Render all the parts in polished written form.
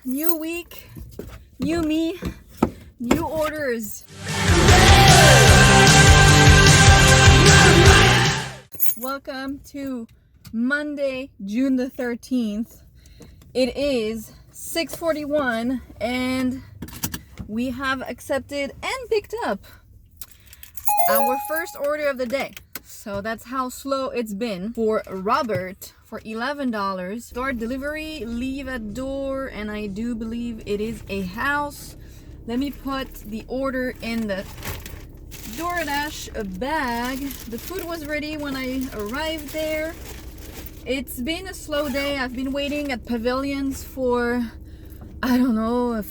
new week, new me, new orders. Welcome to Monday, June the 13th. It is 6:41 and we have accepted and picked up our first order of the day. So that's how slow it's been for Robert for $11. Door delivery, leave at door, and I do believe it is a house. Let me put the order in the Doordash bag. The food was ready when I arrived there. It's been a slow day. I've been waiting at pavilions for, I don't know,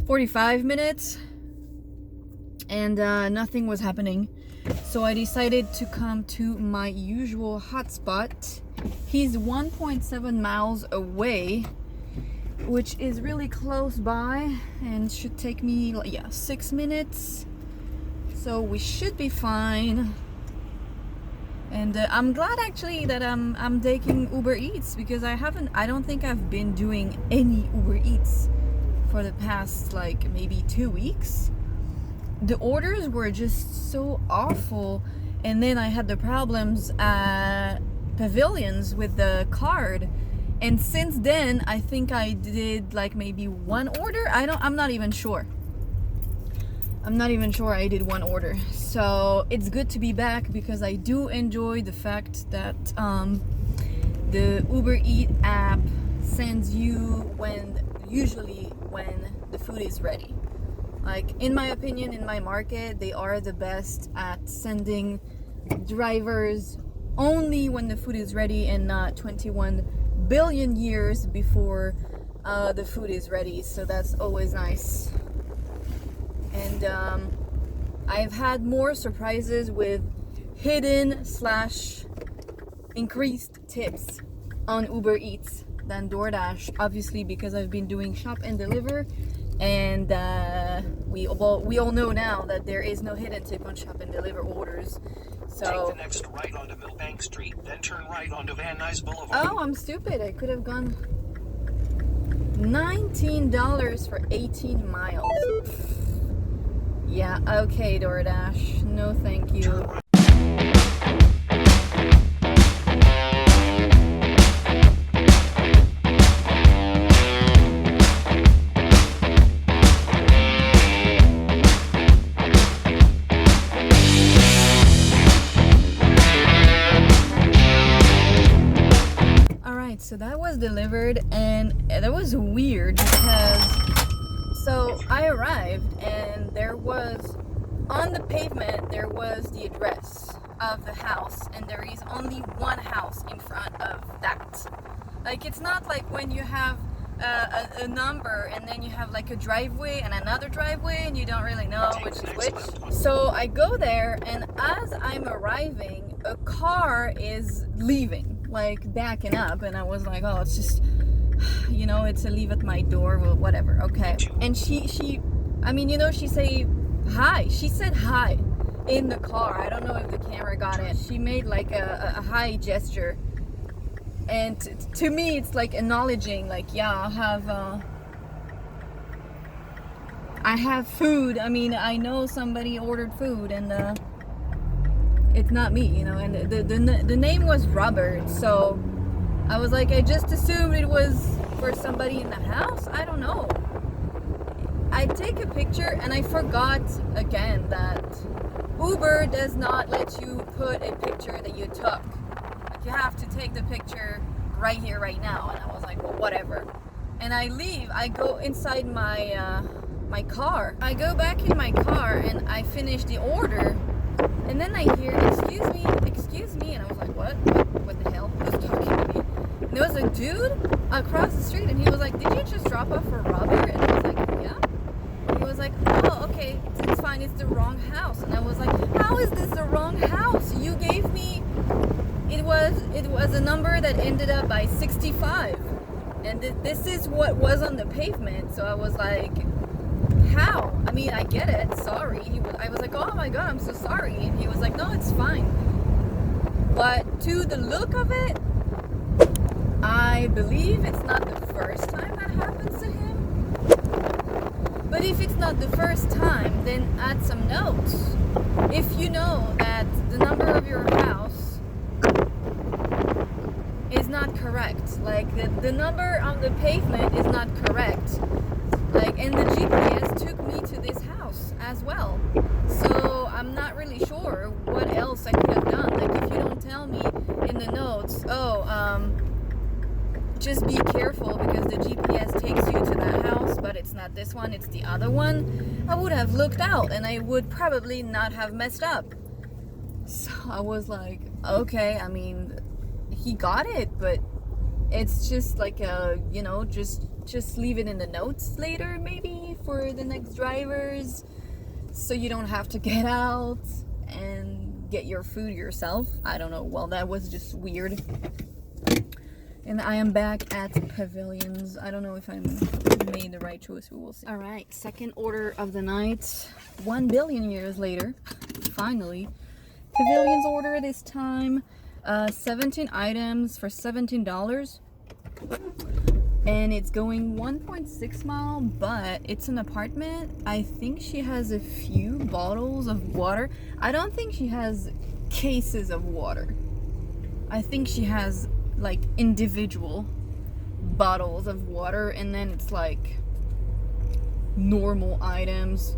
45 minutes. And nothing was happening. So I decided to come to my usual hotspot. He's 1.7 miles away, which is really close by and should take me 6 minutes. So we should be fine. And I'm glad actually that I'm taking Uber Eats, because I don't think I've been doing any Uber Eats for the past maybe 2 weeks. The orders were just so awful, and then I had the problems at pavilions with the card, and since then I think I did maybe one order. I'm not even sure I did one order. So it's good to be back, because I do enjoy the fact that the Uber Eats app sends you usually when the food is ready. In my opinion, in my market, they are the best at sending drivers only when the food is ready, and not 21 billion years before the food is ready. So that's always nice. And I've had more surprises with hidden / increased tips on Uber Eats than DoorDash, obviously, because I've been doing shop and deliver. And we all know now that there is no hidden tip on shop and deliver orders. So take the next right onto Millbank Street, then turn right onto Van Nuys Boulevard. Oh, I'm stupid. I could have gone $19 for 18 miles. Yeah, okay, DoorDash. No, thank you. So that was delivered, and that was weird because I arrived and there was on the pavement there was the address of the house, and there is only one house in front of that. It's not like when you have a number and then you have a driveway and another driveway and you don't really know which is which. So I go there, and as I'm arriving, a car is leaving, backing up, and I was like, oh, it's just, it's a leave at my door, or whatever, okay. And she say hi. She said hi in the car. I don't know if the camera got it. She made a hi gesture, and to me it's acknowledging, I have food. I know somebody ordered food, and it's not me, and the name was Robert, so I was I just assumed it was for somebody in the house. I don't know. I take a picture, and I forgot again that Uber does not let you put a picture that you took. You have to take the picture right here, right now, and I was like, well, whatever. And I leave. I go inside my car. I go back in my car, and I finish the order. And then I hear, excuse me, and I was like, what the hell? Who's talking to me? And there was a dude across the street, and he was like, did you just drop off for Robert? And I was like, yeah. And he was like, oh, okay, it's fine, it's the wrong house. And I was like, how is this the wrong house? You gave me, it was a number that ended up by 65. And this is what was on the pavement. So I was like, how? I get it, sorry. I was like, oh my god, I'm so sorry. And he was like, no, it's fine. But to the look of it, I believe it's not the first time that happened. then add some notes. If you know that the number of your house is not correct, like the number on the pavement is not correct, like, and the GPS took me to this house as well, so I'm not really sure what else I could have done. Like, if you don't tell me in the notes, just be careful because the GPS takes you to that house, but it's not this one, it's the other one, I would have looked out and I would probably not have messed up. So I was like, okay, I mean, he got it, but it's just like just leave it in the notes later, maybe for the next drivers, so you don't have to get out and get your food yourself. I don't know. Well, that was just weird. And I am back at Pavilions. I don't know if I made the right choice. We will see. All right, second order of the night. 1 billion years later, finally. Pavilions order this time. 17 items for $17. And it's going 1.6 mile, but it's an apartment. I think she has a few bottles of water. I don't think she has cases of water. I think she has like individual bottles of water, and then it's like normal items,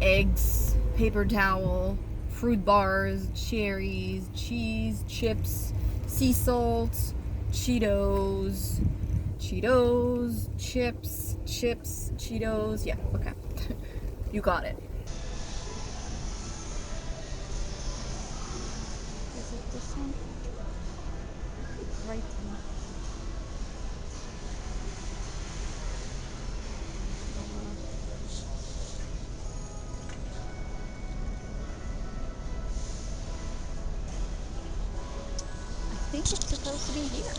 eggs, paper towel, fruit bars, cherries, cheese, chips, sea salt, Cheetos, chips, Cheetos. Yeah, okay. You got it. Is it this one? Right here. I think it's supposed to be here.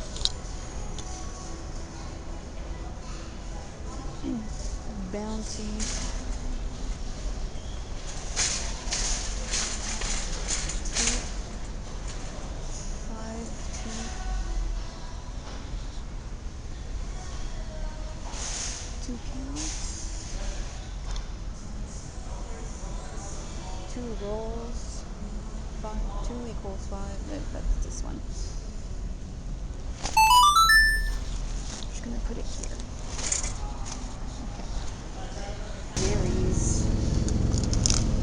Bounty. Two counts. 2 rolls. 2 equals 5. That's this one. I'm just gonna put it here. Okay. Berries.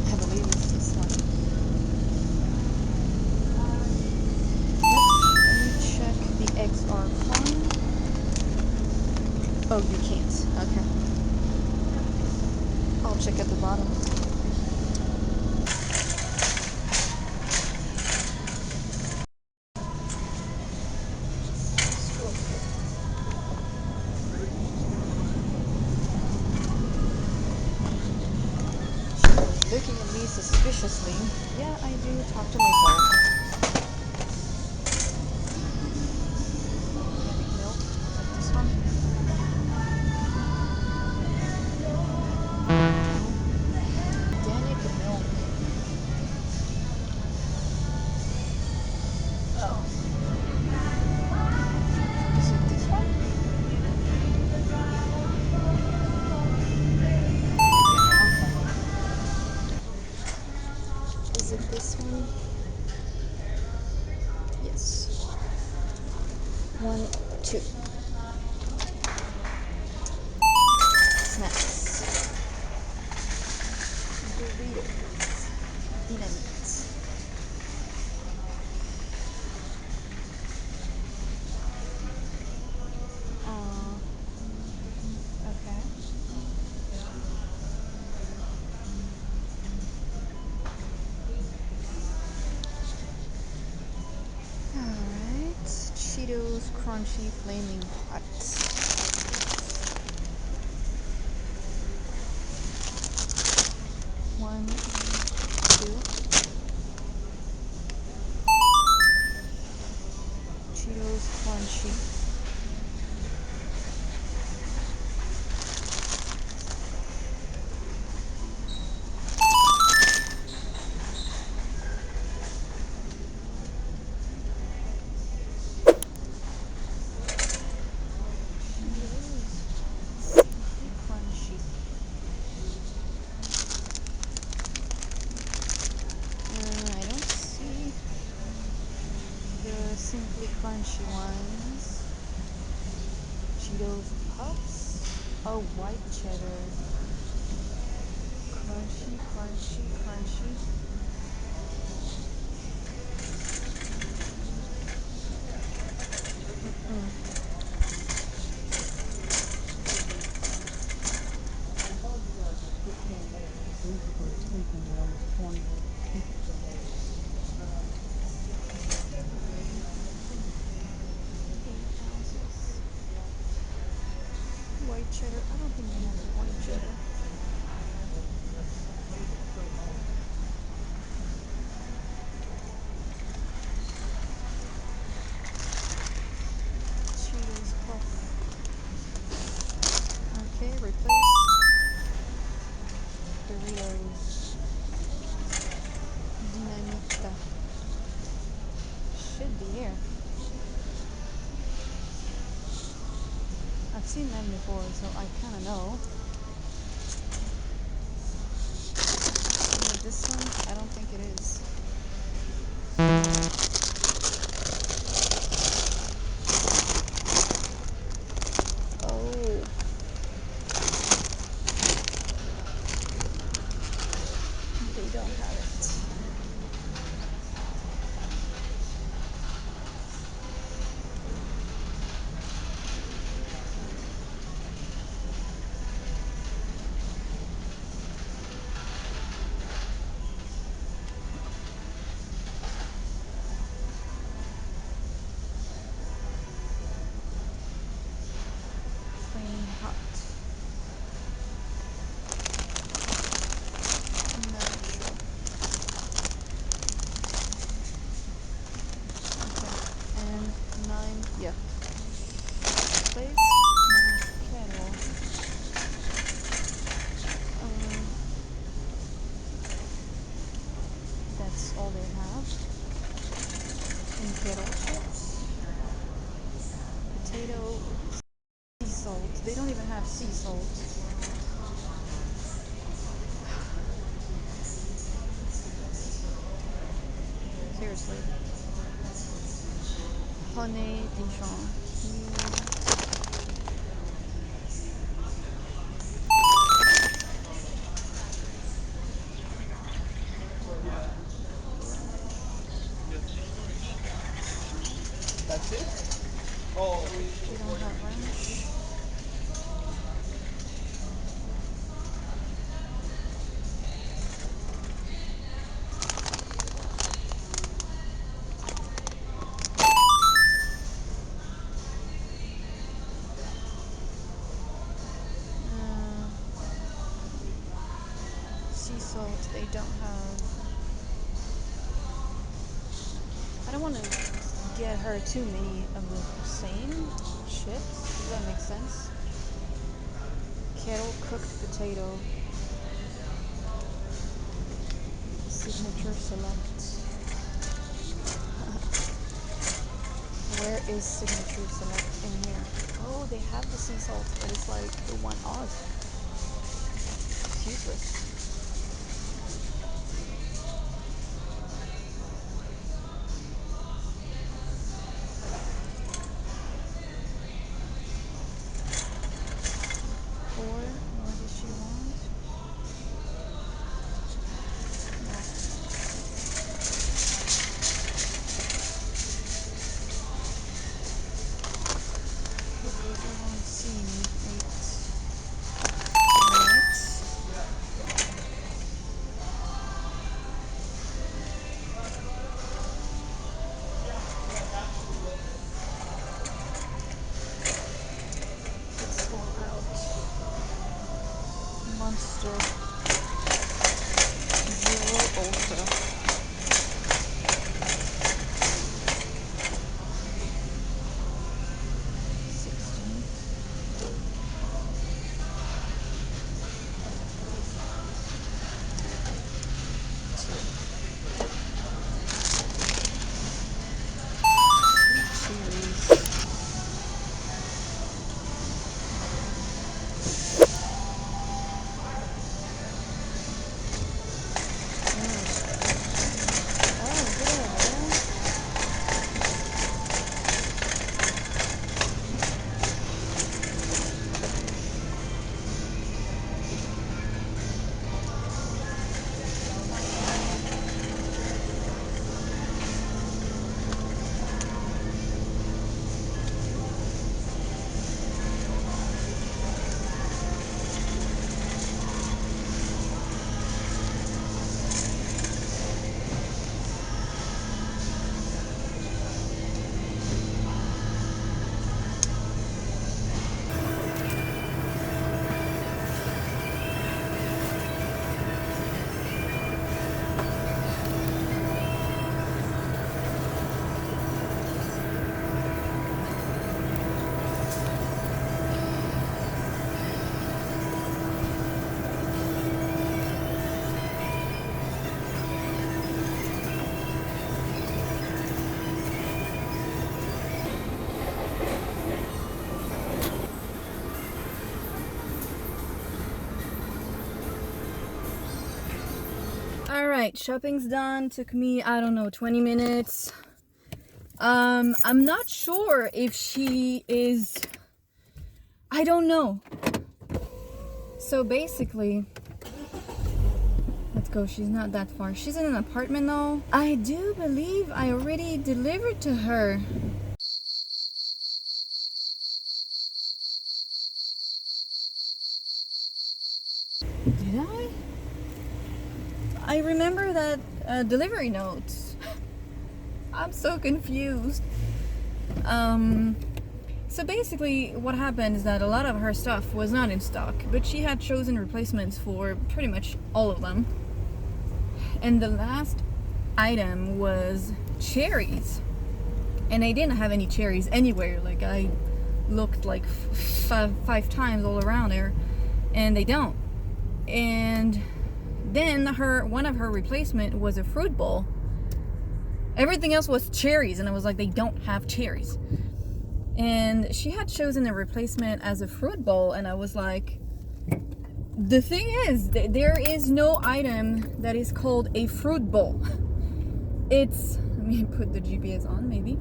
I believe it's this one. Yep. Let me check the eggs are fine. Oh, you can't. Okay. I'll check at the bottom. Looking at me suspiciously. Yeah, I do talk to myself. Organic milk. Like this one. Organic milk. Oh. Is it this one? Okay. Is it this one? Yes. 1, 2. Snacks. Doritos. Dynamite. Okay. Alright. Cheetos Crunchy Flaming Hot. 1, 2. Cheetos Crunchy. Cheetos puffs. Oh, white cheddar. Crunchy, crunchy, crunchy. White cheddar. I don't think they have the white cheddar. Cheetos puff. Okay, replace. Doritos. Dinamita. Should be here. I've seen them before, so I kind of know. But this one, I don't think it is. Oh. They don't have it. Plain hot. No, sure. Okay. And 9, yeah. Place. Now, kettle. That's all they have. And kettle chips. Potato. Sea salt. They don't even have sea salt. Seriously. Honey Dijon. That's it? Oh, They don't have ranch. Sea salt, they don't have. I don't want to get her too many of the same chips. Does that make sense? Kettle cooked potato. Signature select. Where is signature select in here? Oh, they have the sea salt, but it's like the one off. It's useless. Or what does she want? No. What do you want to see? 8. Alright. Let's go out. Monster Zero Ultra. 16. Sweet chilies. right, shopping's done. Took me, I don't know, 20 minutes. I'm not sure if she is, I don't know. So basically, let's go. She's not that far. She's in an apartment though. I do believe I already delivered to her. Did I? I remember that delivery note. I'm so confused. So basically what happened is that a lot of her stuff was not in stock, but she had chosen replacements for pretty much all of them. And the last item was cherries. And they didn't have any cherries anywhere. Like, I looked like five times all around there, and they don't. And then one of her replacement was a fruit bowl. Everything else was cherries, and I was like, they don't have cherries. And she had chosen a replacement as a fruit bowl, and I was like, the thing is, there is no item that is called a fruit bowl. It's, let me put the GPS on maybe.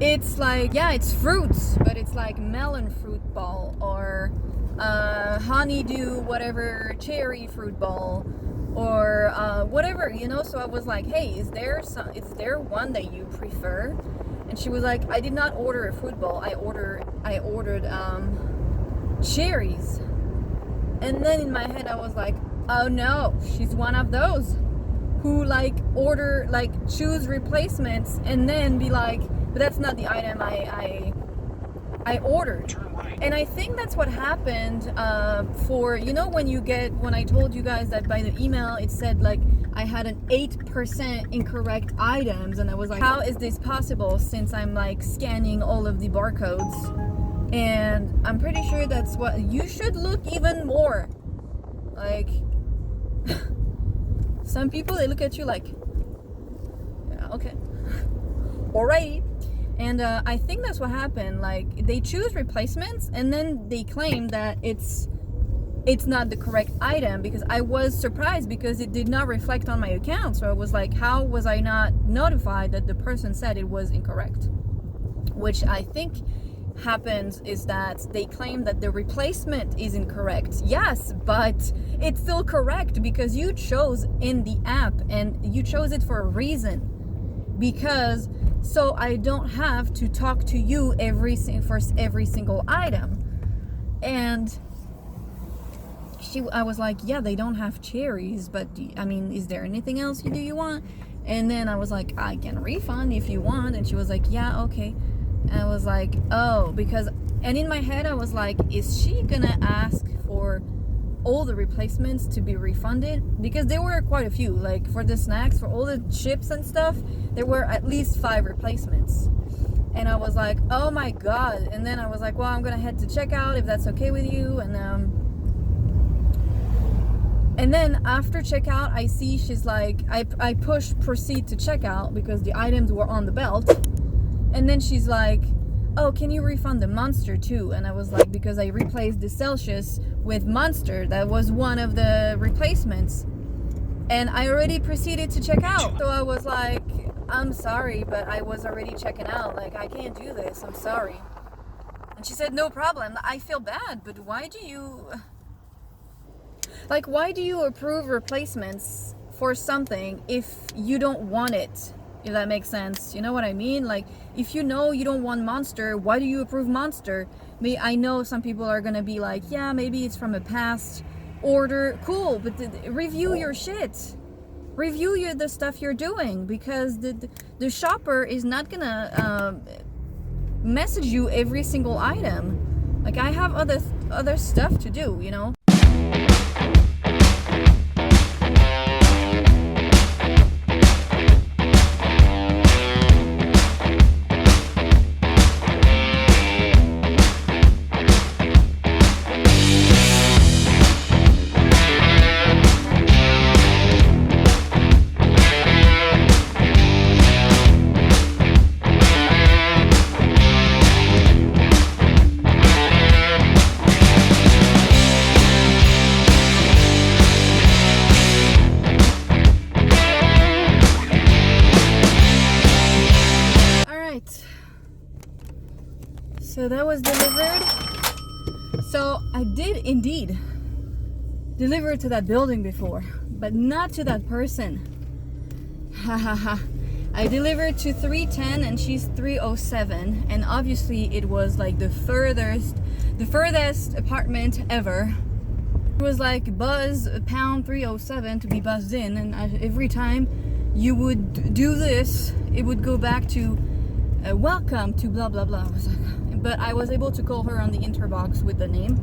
It's like, yeah, it's fruits, but it's like melon fruit bowl or honeydew whatever cherry fruit bowl or whatever, you know. So I was like, hey, is there one that you prefer? And she was like, I did not order a fruit bowl. I ordered cherries. And then in my head I was like, oh no, she's one of those who choose replacements and then be like, but that's not the item I ordered. And I think that's what happened for, you know, when I told you guys that by the email it said like I had an 8% incorrect items, and I was like, how is this possible since I'm like scanning all of the barcodes? And I'm pretty sure that's what you should look even more. Like, some people, they look at you like, yeah, okay, alright. And I think that's what happened. Like, they choose replacements and then they claim that it's not the correct item, because I was surprised because it did not reflect on my account. So I was like, how was I not notified that the person said it was incorrect? Which I think happens is that they claim that the replacement is incorrect. Yes, but it's still correct because you chose in the app and you chose it for a reason. Because so I don't have to talk to you for every single item. And I was like, yeah, they don't have cherries, but is there anything else you want? And then I was like, I can refund if you want. And she was like, yeah, okay. And I was like, oh, and in my head I was like, is she gonna ask for all the replacements to be refunded? Because there were quite a few, like for the snacks, for all the chips and stuff, there were at least 5 replacements. And I was like, oh my god. And then I was like, well, I'm gonna head to checkout if that's okay with you. And then after checkout, I see she's like, I pushed proceed to checkout because the items were on the belt. And then she's like, oh, can you refund the Monster too? And I was like, because I replaced the Celsius with Monster. That was one of the replacements. And I already proceeded to check out. So I was like, I'm sorry, but I was already checking out. Like, I can't do this. I'm sorry. And she said, no problem. I feel bad, but why do you approve replacements for something if you don't want it? If that makes sense. You know what I mean? Like, if you know you don't want Monster, why do you approve Monster? I know some people are gonna be like, yeah, maybe it's from a past order. Cool, but review your shit. Review the stuff you're doing, because the shopper is not gonna message you every single item. Like, I have other stuff to do, you know? So that was delivered. So I did indeed deliver to that building before, but not to that person. Ha ha ha. I delivered to 310 and she's 307, and obviously it was like the furthest apartment ever. It was like buzz pound 307 to be buzzed in, and every time you would do this, it would go back to welcome to blah blah blah. But I was able to call her on the interbox with the name.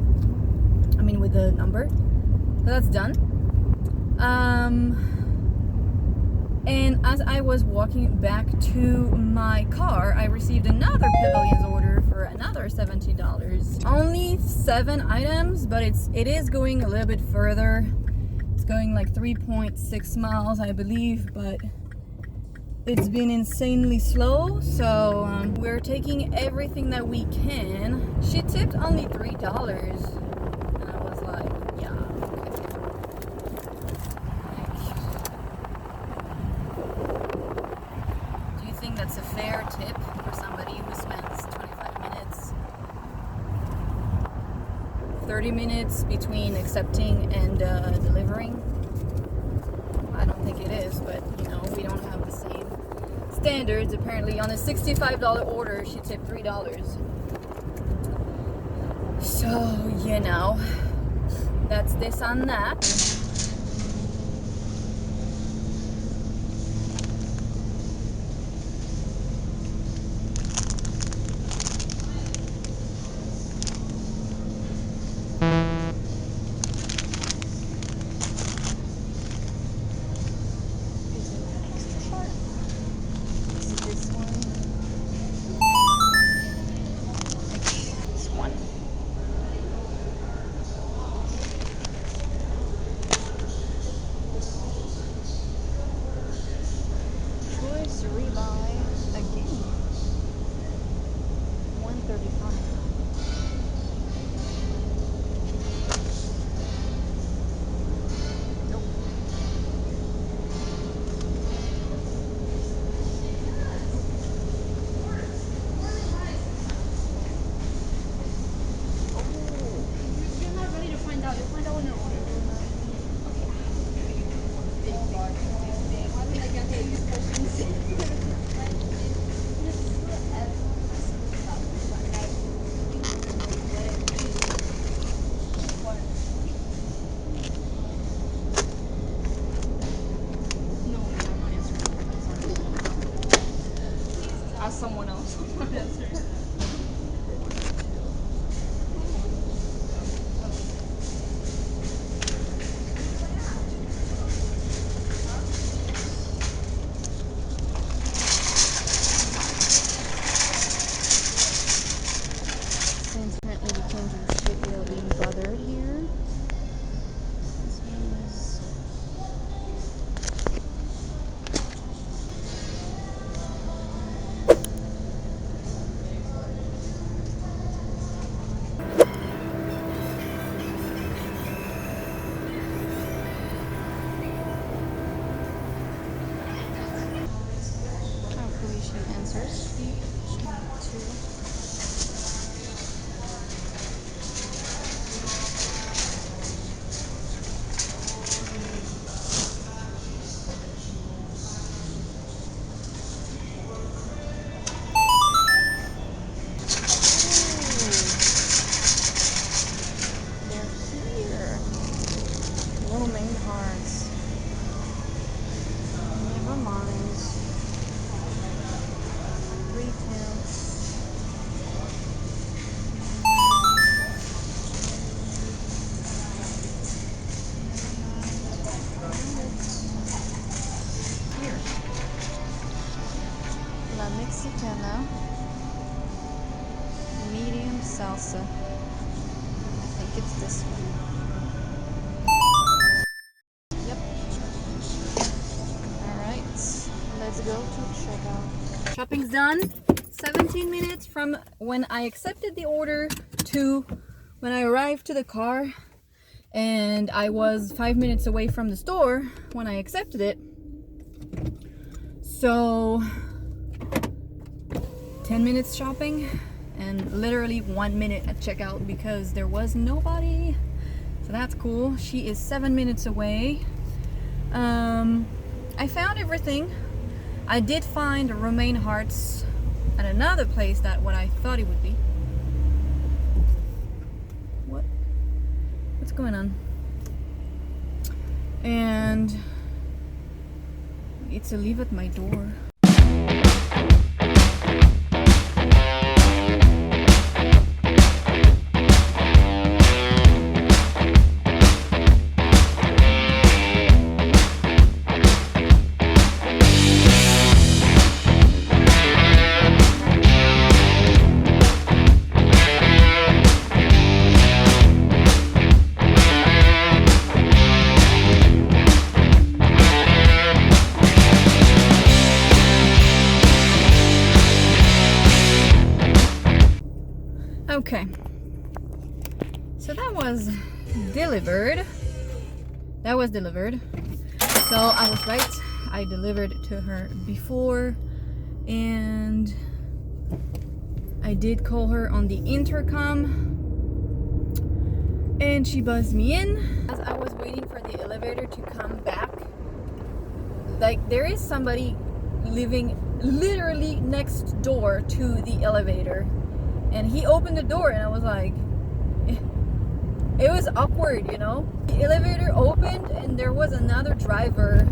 I mean with the number. So that's done. And as I was walking back to my car, I received another Pavilions order for another $70. Only 7 items, but it is going a little bit further. It's going like 3.6 miles, I believe, but it's been insanely slow. So we're taking everything that we can. She tipped only $3, and I was like, yeah. That's a fair tip for somebody who spends 25 minutes, 30 minutes between accepting and delivering. I don't think it is, but you know, we don't have the same standards. Apparently on a $65 order she tipped $3. So you know, that's this on that. Ask someone else. Since apparently we came to the shit without being bothered here. This one is hopefully she answers. Main hearts. Never mind. 3 counts. Here. La Mexicana. Medium salsa. I think it's this one. Let's go to checkout. Shopping's done. 17 minutes from when I accepted the order to when I arrived to the car, and I was 5 minutes away from the store when I accepted it. So 10 minutes shopping, and literally 1 minute at checkout because there was nobody. So that's cool. She is 7 minutes away. I found everything. I did find romaine hearts at another place that what I thought it would be. What's going on? And it's a leave at my door. Okay, so that was delivered. So I was right. I delivered to her before, and I did call her on the intercom, and she buzzed me in. As I was waiting for the elevator to come back, like there is somebody living literally next door to the elevator. And he opened the door and I was like, it was awkward, you know? The elevator opened and there was another driver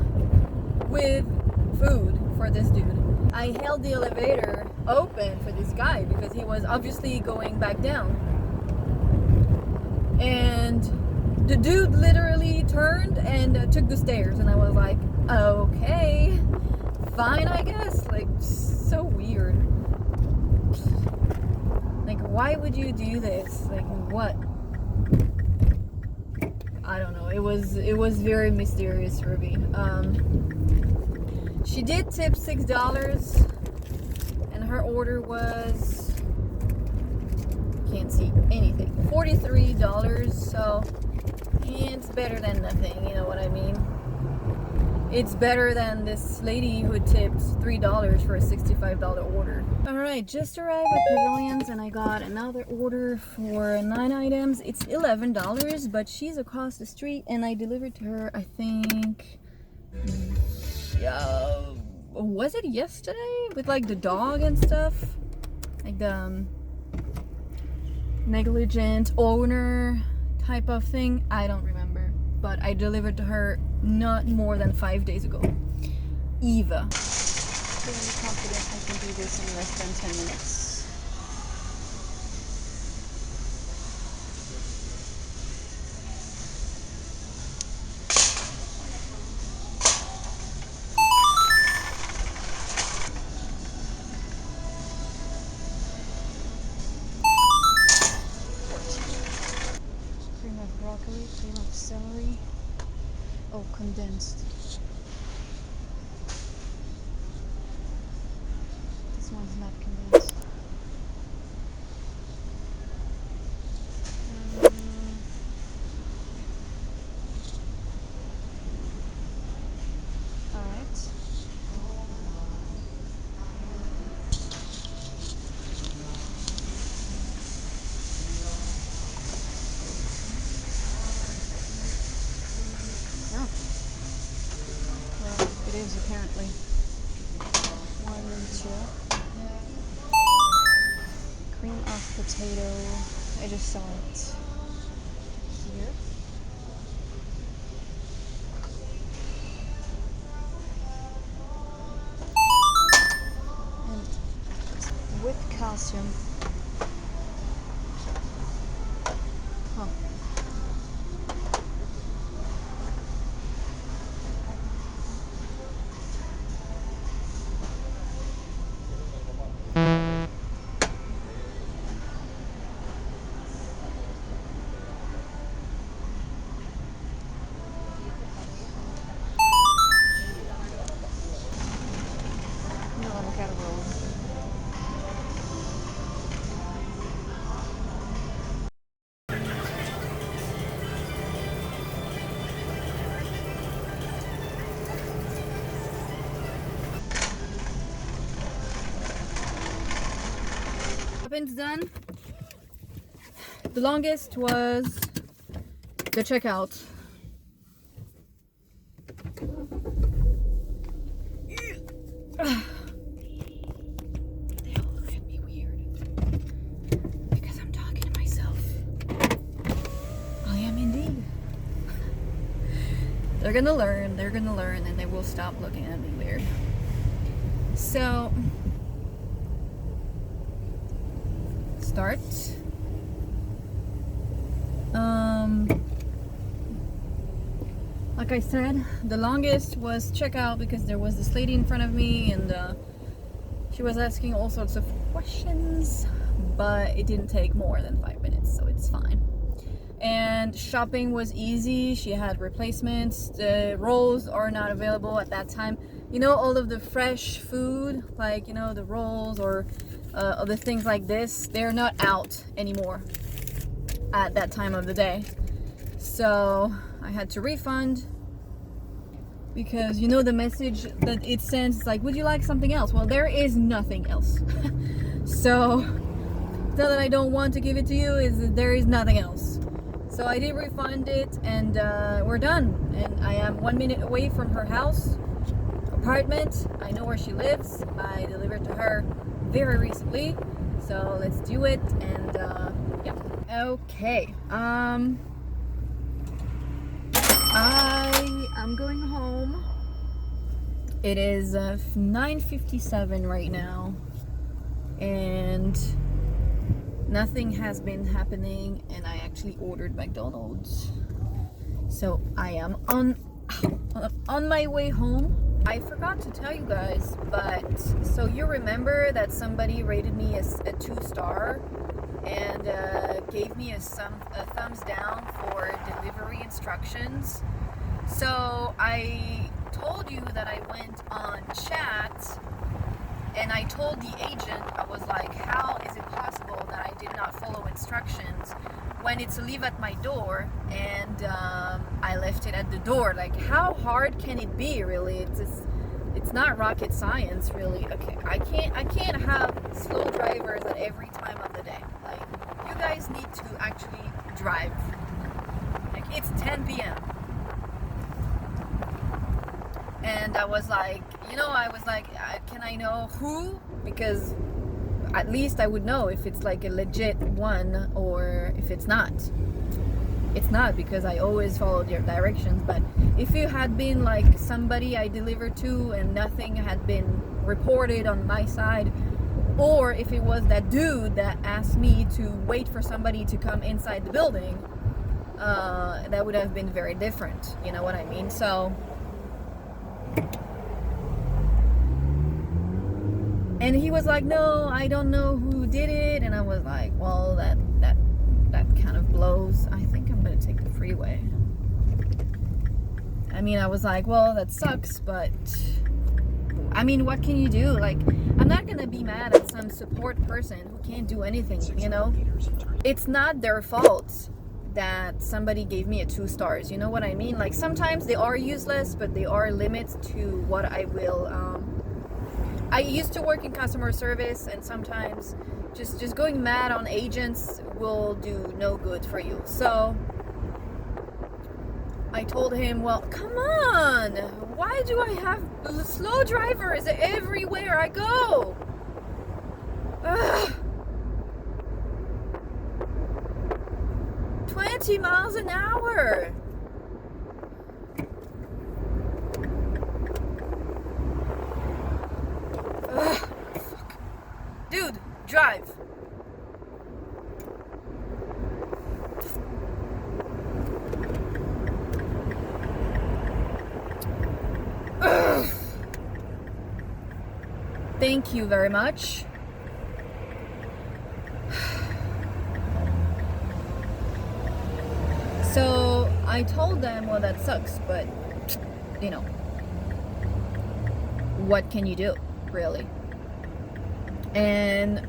with food for this dude. I held the elevator open for this guy because he was obviously going back down. And the dude literally turned and took the stairs and I was like, okay, fine, I guess. Like, so weird. Like, why would you do this? Like, what? I don't know. It was very mysterious, Ruby. She did tip $6, and her order was, can't see anything, $43. So it's better than nothing. You know what I mean? It's better than this lady who tipped $3 for a $65 order. Alright, just arrived at Pavilions and I got another order for 9 items. It's $11, but she's across the street and I delivered to her, I think, was it yesterday? With like the dog and stuff? Like the negligent owner type of thing? I don't remember. But I delivered to her not more than 5 days ago. Eva. Feeling confident I can do this in less than 10 minutes. Cream of broccoli, cream of celery. Oh, condensed. This one's not condensed. Alright. Oh. Well, it is apparently. 1 and 2. Cream of potato. I just saw it here. And with calcium. Huh. No avocado roll. shopping's done. The longest was the checkout. They all look at me weird because I'm talking to myself. I am indeed. They're gonna learn, and they will stop looking at me weird. So, start. Like I said, the longest was checkout because there was this lady in front of me and she was asking all sorts of questions, but it didn't take more than 5 minutes, so it's fine. And shopping was easy. She had replacements. The rolls are not available at that time. You know, all of the fresh food, like, you know, the rolls or other things like this, they're not out anymore at that time of the day. So I had to refund because, you know, the message that it sends is like, would you like something else? Well, there is nothing else. So it's not that I don't want to give it to you, is that there is nothing else. So I did refund it, and we're done. And I am 1 minute away from her house, apartment. I know where she lives. I delivered to her very recently. So let's do it. And yeah. Okay. I'm going home. It is 9:57 right now, and nothing has been happening, and I actually ordered McDonald's. So I am on my way home. I forgot to tell you guys, but so you remember that somebody rated me a 2-star and gave me a thumbs down for delivery instructions. So I told you that I went on chat and I told the agent, I was like, how is it possible that I did not follow instructions when it's a leave at my door and I left it at the door? Like, how hard can it be, really? It's not rocket science, really. Okay, I can't have slow drivers at every time of the day. Like, you guys need to actually drive. Like, it's 10 p.m. And I was like, can I know who? Because at least I would know if it's like a legit one or if it's not. It's not, because I always follow their directions. But if you had been like somebody I delivered to and nothing had been reported on my side, or if it was that dude that asked me to wait for somebody to come inside the building, that would have been very different. You know what I mean? So, and he was like, no, I don't know who did it. And I was like, well, that kind of blows. I think I'm gonna take the freeway. I mean, I was like, well, that sucks, but I mean, what can you do? Like, I'm not gonna be mad at some support person who can't do anything, you know? It's not their fault that somebody gave me a 2 stars, you know what I mean? Like, sometimes they are useless, but there are limits to what I will I used to work in customer service, and sometimes just going mad on agents will do no good for you. So I told him, well, come on, why do I have slow drivers everywhere I go? Ugh. 20 miles an hour. Ugh, fuck. Dude, drive. Ugh. Thank you very much. So I told them, well, that sucks, but you know, what can you do, really? And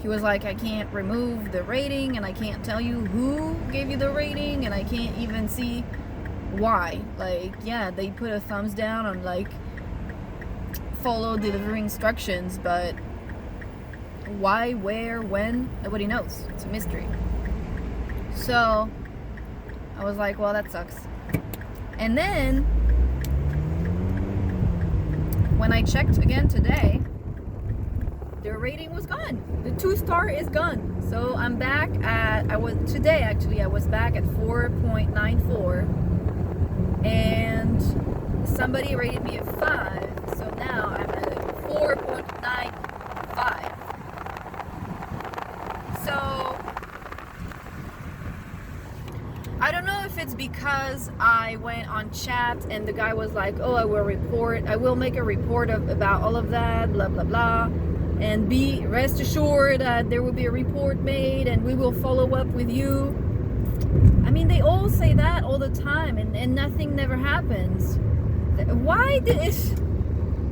he was like, I can't remove the rating, and I can't tell you who gave you the rating, and I can't even see why. Like, yeah, they put a thumbs down on like follow delivery instructions, but Why, where, when, nobody knows. It's a mystery. So I was like, well, that sucks. And then when I checked again today, their rating was gone. The 2-star is gone. So I'm back at, I was back at 4.94, and somebody rated me a 5, so now I'm at a 4.95. So I don't know if it's because I went on chat and the guy was like, oh, I will make a report about all of that, blah blah blah, and rest assured that there will be a report made and we will follow up with you. I mean, they all say that all the time, and nothing never happens. Why did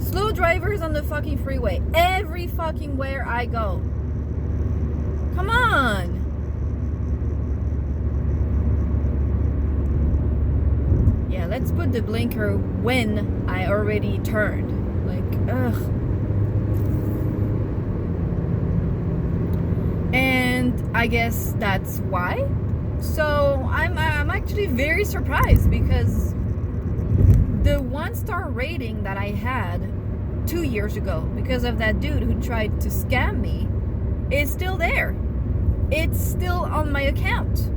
slow drivers on the fucking freeway every fucking where I go? Come on. Yeah, let's put the blinker when I already turned. Like, ugh. And I guess that's why. So I'm actually very surprised, because the 1-star rating that I had 2 years ago because of that dude who tried to scam me is still there. It's still on my account.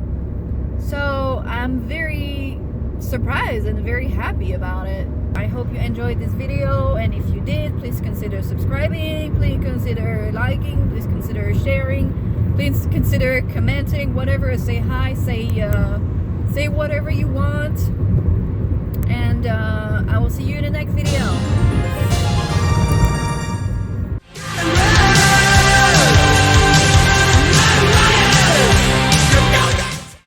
So I'm very surprised and very happy about it. I hope you enjoyed this video, and if you did, please consider subscribing, please consider liking, please consider sharing, please consider commenting, whatever. Say hi, say whatever you want, and I will see you in the next video.